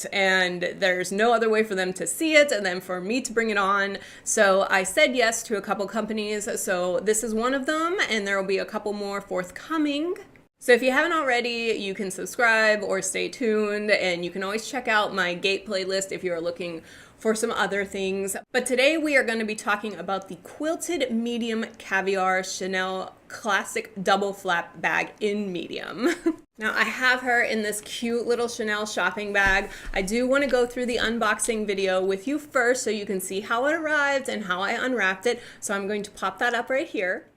it, and there's no other way for them to see it and then for me to bring it on. So I said yes to a couple companies. So this is one of them, and there will be a couple more forthcoming. So if you haven't already, you can subscribe or stay tuned, and you can always check out my Gate playlist if you're looking for some other things. But today we are going to be talking about the quilted medium caviar Chanel classic double flap bag in medium. Now I have her in this cute little Chanel shopping bag. I do want to go through the unboxing video with you first so you can see how it arrived and how I unwrapped it. So I'm going to pop that up right here.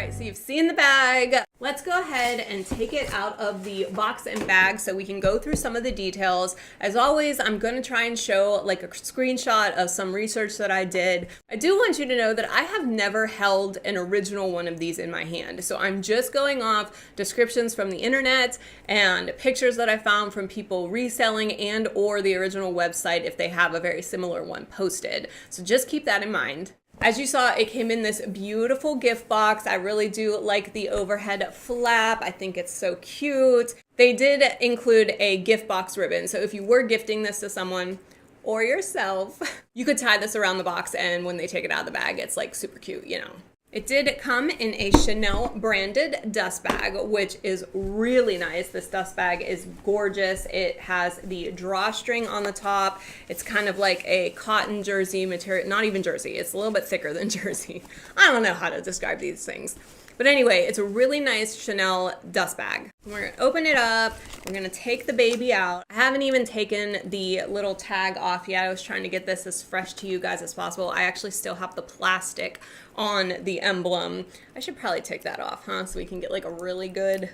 So you've seen the bag. Let's go ahead and take it out of the box and bag so we can go through some of the details. As always, I'm going to try and show like a screenshot of some research that I did. I do want you to know that I have never held an original one of these in my hand. So I'm just going off descriptions from the internet and pictures that I found from people reselling and or the original website if they have a very similar one posted. So just keep that in mind. As you saw, it came in this beautiful gift box. I really do like the overhead flap. I think it's so cute. They did include a gift box ribbon. So if you were gifting this to someone or yourself, you could tie this around the box, and when they take it out of the bag, it's like super cute, you know. It did come in a Chanel branded dust bag, which is really nice. This dust bag is gorgeous. It has the drawstring on the top. It's kind of like a cotton jersey material, not even jersey. It's a little bit thicker than jersey. I don't know how to describe these things. But anyway, it's a really nice Chanel dust bag. We're gonna open it up. We're gonna take the baby out. I haven't even taken the little tag off yet. I was trying to get this as fresh to you guys as possible. I actually still have the plastic on the emblem. I should probably take that off, huh? So we can get like a really good,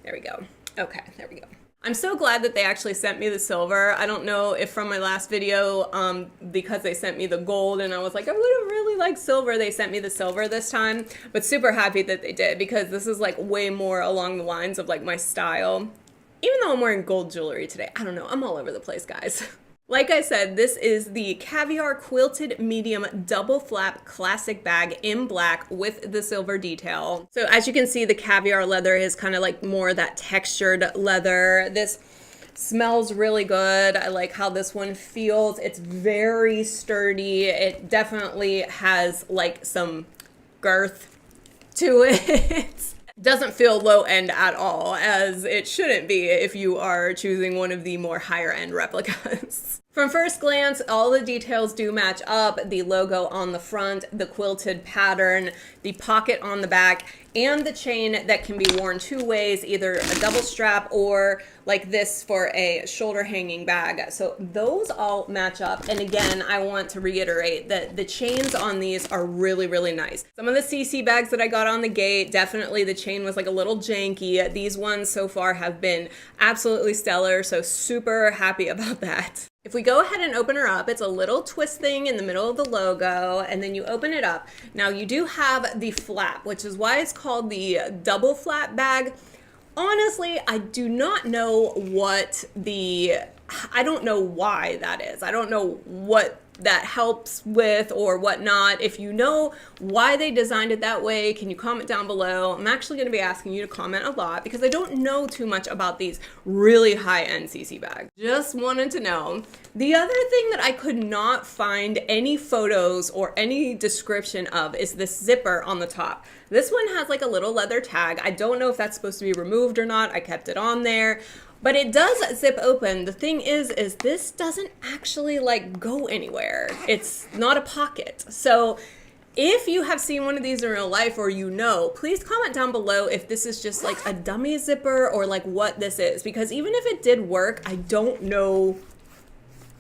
there we go. Okay, there we go. I'm so glad that they actually sent me the silver. I don't know if from my last video, because they sent me the gold and I was like, I would have really liked silver, they sent me the silver this time, but super happy that they did because this is like way more along the lines of like my style. Even though I'm wearing gold jewelry today, I don't know, I'm all over the place, guys. Like I said, this is the Caviar Quilted Medium Double Flap Classic Bag in black with the silver detail. So as you can see, the caviar leather is kind of like more that textured leather. This smells really good. I like how this one feels. It's very sturdy. It definitely has like some girth to it. Doesn't feel low end at all, as it shouldn't be if you are choosing one of the more higher end replicas. From first glance, all the details do match up. The logo on the front, the quilted pattern, the pocket on the back, and the chain that can be worn two ways, either a double strap or like this for a shoulder hanging bag. So those all match up. And again, I want to reiterate that the chains on these are really, really nice. Some of the CC bags that I got on the gate, definitely the chain was like a little janky. These ones so far have been absolutely stellar, so super happy about that. If we go ahead and open her up, it's a little twist thing in the middle of the logo, and then you open it up. Now you do have the flap, which is why it's called the double flap bag. Honestly, I do not know what the I don't know why that is. I don't know what that helps with or whatnot. If you know why they designed it that way, can you comment down below? I'm actually going to be asking you to comment a lot because I don't know too much about these really high-end CC bags. Just wanted to know. The other thing that I could not find any photos or any description of is this zipper on the top. This one has like a little leather tag. I don't know if that's supposed to be removed or not. I kept it on there. But it does zip open. The thing is this doesn't actually like go anywhere. It's not a pocket. So if you have seen one of these in real life or you know, please comment down below if this is just like a dummy zipper or like what this is. Because even if it did work, I don't know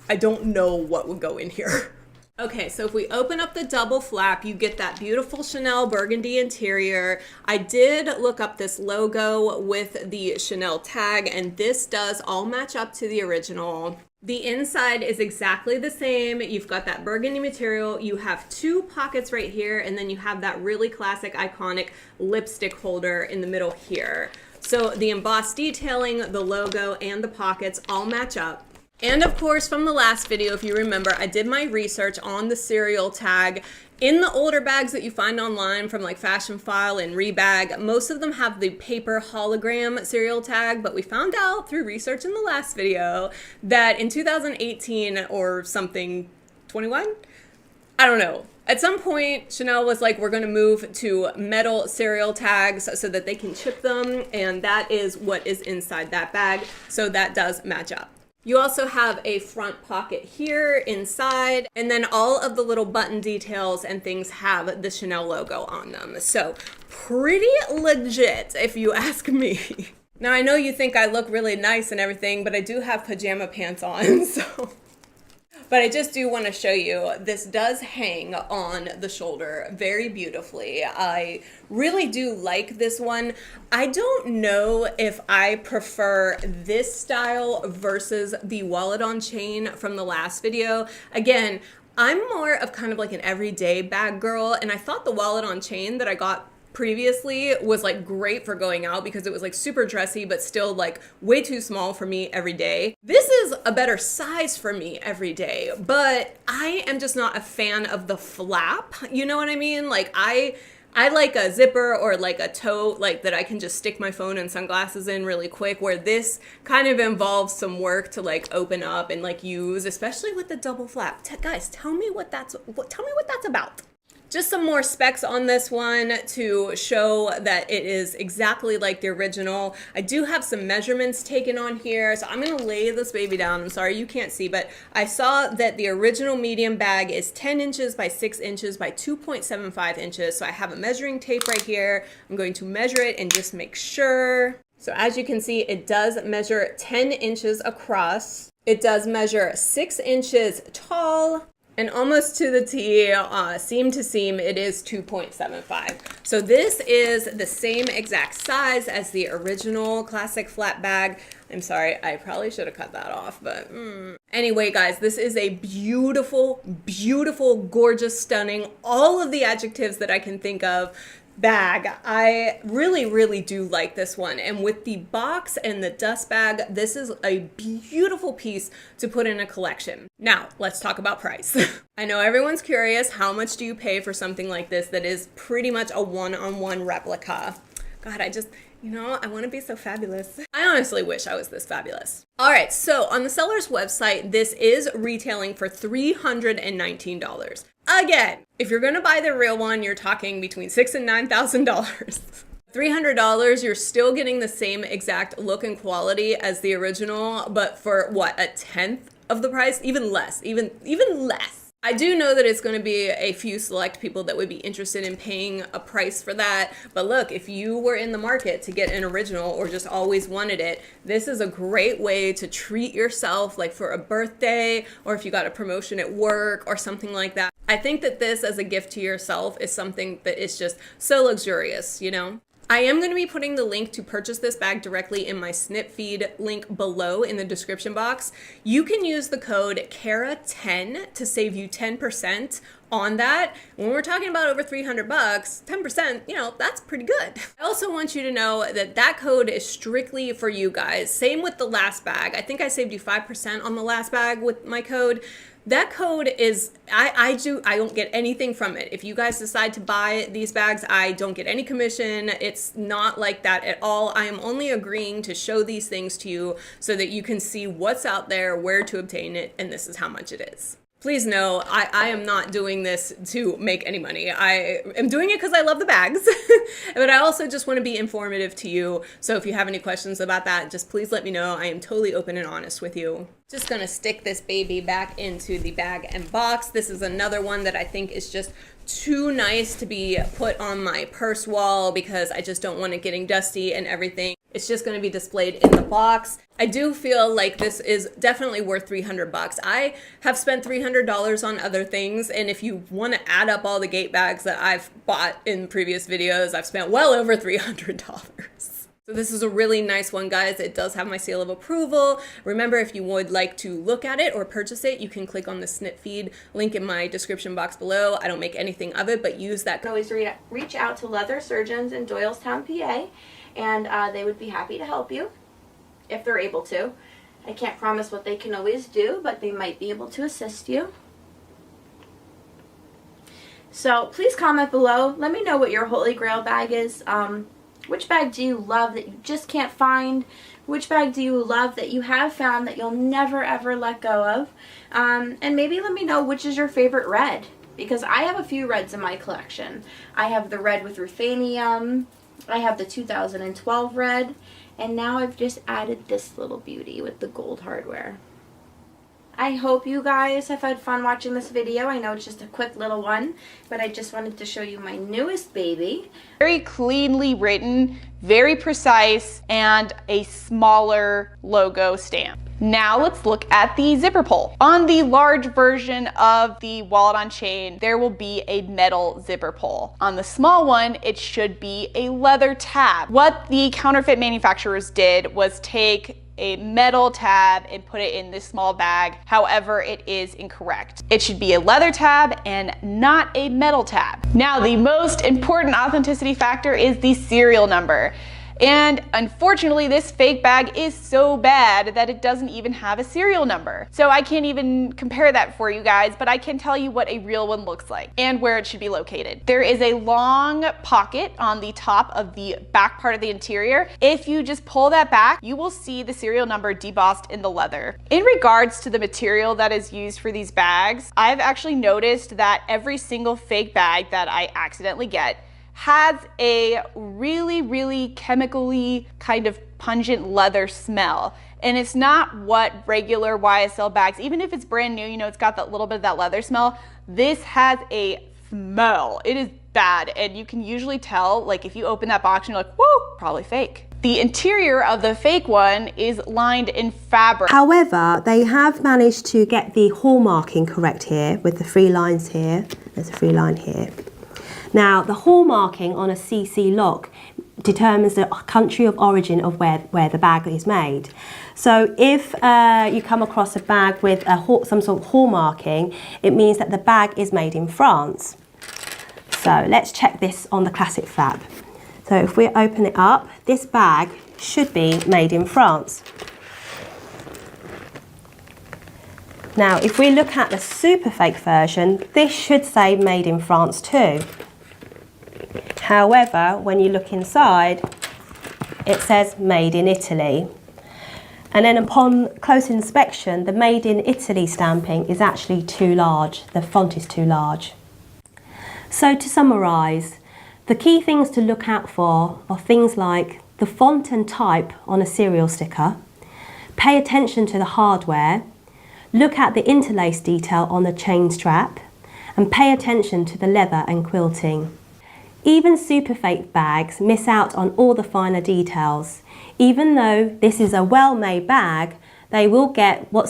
what would go in here. Okay, so if we open up the double flap, you get that beautiful Chanel burgundy interior. I did look up this logo with the Chanel tag, and this does all match up to the original. The inside is exactly the same. You've got that burgundy material. You have two pockets right here, and then you have that really classic, iconic lipstick holder in the middle here. So the embossed detailing, the logo, and the pockets all match up. And of course, from the last video, if you remember, I did my research on the serial tag. In the older bags that you find online from like Fashion File and Rebag, most of them have the paper hologram serial tag, but we found out through research in the last video that in 2018 or something, 21? I don't know. At some point, Chanel was like, we're going to move to metal serial tags so that they can chip them, and that is what is inside that bag, so that does match up. You also have a front pocket here inside, and then all of the little button details and things have the Chanel logo on them. So pretty legit if you ask me. Now I know you think I look really nice and everything, but I do have pajama pants on, so. But I just do want to show you, this does hang on the shoulder very beautifully. I really do like this one. I don't know if I prefer this style versus the wallet on chain from the last video. Again, I'm more of kind of like an everyday bag girl, and I thought the wallet on chain that I got previously was like great for going out because it was like super dressy but still like way too small for me every day. This is a better size for me every day, but I am just not a fan of the flap. You know what I mean? Like I like a zipper or like a tote like that I can just stick my phone and sunglasses in really quick, where this kind of involves some work to like open up and like use, especially with the double flap. Guys, tell me what that's about. Just some more specs on this one to show that it is exactly like the original. I do have some measurements taken on here, so I'm gonna lay this baby down. I'm sorry you can't see, but I saw that the original medium bag is 10 inches by 6 inches by 2.75 inches. So I have a measuring tape right here. I'm going to measure it and just make sure. So as you can see, it does measure 10 inches across. It does measure 6 inches tall. And almost to the T, seam to seam, it is 2.75. So this is the same exact size as the original classic flat bag. I'm sorry, I probably should have cut that off, but anyway, guys, this is a beautiful, beautiful, gorgeous, stunning, all of the adjectives that I can think of bag. I really, really do like this one. And with the box and the dust bag, this is a beautiful piece to put in a collection. Now, let's talk about price. I know everyone's curious, how much do you pay for something like this that is pretty much a one-on-one replica? God, I want to be so fabulous. I honestly wish I was this fabulous. All right, so on the seller's website, this is retailing for $319. Again, if you're gonna buy the real one, you're talking between $6,000 and $9,000. $300, you're still getting the same exact look and quality as the original, but for what, a tenth of the price? Even less, even less. I do know that it's going to be a few select people that would be interested in paying a price for that. But look, if you were in the market to get an original or just always wanted it, this is a great way to treat yourself, like for a birthday, or if you got a promotion at work or something like that. I think that this as a gift to yourself is something that is just so luxurious, you know? I am going to be putting the link to purchase this bag directly in my snip feed link below in the description box. You can use the code KARA10 to save you 10% on that. When we're talking about over 300 bucks, 10%, you know, that's pretty good. I also want you to know that that code is strictly for you guys. Same with the last bag. I think I saved you 5% on the last bag with my code. That code is, I don't get anything from it. If you guys decide to buy these bags, I don't get any commission. It's not like that at all. I am only agreeing to show these things to you so that you can see what's out there, where to obtain it, and this is how much it is. Please know, I am not doing this to make any money. I am doing it because I love the bags, but I also just want to be informative to you. So if you have any questions about that, just please let me know. I am totally open and honest with you. Just gonna stick this baby back into the bag and box. This is another one that I think is just too nice to be put on my purse wall because I just don't want it getting dusty and everything. It's just going to be displayed in the box. I do feel like this is definitely worth 300 bucks. I have spent $300 on other things, and if you want to add up all the gate bags that I've bought in previous videos, I've spent well over $300. So this is a really nice one, guys. It does have my seal of approval. Remember, if you would like to look at it or purchase it, you can click on the snip feed link in my description box below. I don't make anything of it, but use that. You can always reach out to leather surgeons in Doylestown, PA, and they would be happy to help you if they're able to. I can't promise what they can always do, but they might be able to assist you. So please comment below. Let me know what your holy grail bag is. Which bag do you love that you just can't find? Which bag do you love that you have found that you'll never ever let go of? And maybe let me know which is your favorite red, because I have a few reds in my collection. I have the red with ruthenium, I have the 2012 red, and now I've just added this little beauty with the gold hardware. I hope you guys have had fun watching this video. I know it's just a quick little one, but I just wanted to show you my newest baby. Very cleanly written, very precise, and a smaller logo stamp. Now let's look at the zipper pull. On the large version of the wallet on chain, there will be a metal zipper pull. On the small one, it should be a leather tab. What the counterfeit manufacturers did was take a metal tab and put it in this small bag. However, it is incorrect. It should be a leather tab and not a metal tab. Now, the most important authenticity factor is the serial number. And unfortunately, this fake bag is so bad that it doesn't even have a serial number. So I can't even compare that for you guys, but I can tell you what a real one looks like and where it should be located. There is a long pocket on the top of the back part of the interior. If you just pull that back, you will see the serial number debossed in the leather. In regards to the material that is used for these bags, I've actually noticed that every single fake bag that I accidentally get has a really chemically kind of pungent leather smell. And it's not what regular YSL bags, even if it's brand new, you know, it's got that little bit of that leather smell. This has a smell. It is bad. And you can usually tell, like if you open that box and you're like, whoa, probably fake. The interior of the fake one is lined in fabric. However, they have managed to get the hallmarking correct here with the 3 lines here. There's a 3 line here. Now, the hallmarking on a CC lock determines the country of origin of where the bag is made. So if you come across a bag with some sort of hallmarking, it means that the bag is made in France. So let's check this on the classic flap. So if we open it up, this bag should be made in France. Now, if we look at the super fake version, this should say made in France too. However, when you look inside, it says made in Italy. And then upon close inspection, the made in Italy stamping is actually too large. The font is too large. So to summarise, the key things to look out for are things like the font and type on a serial sticker, pay attention to the hardware, look at the interlace detail on the chain strap, and pay attention to the leather and quilting. Even super fake bags miss out on all the finer details. Even though this is a well-made bag, they will get what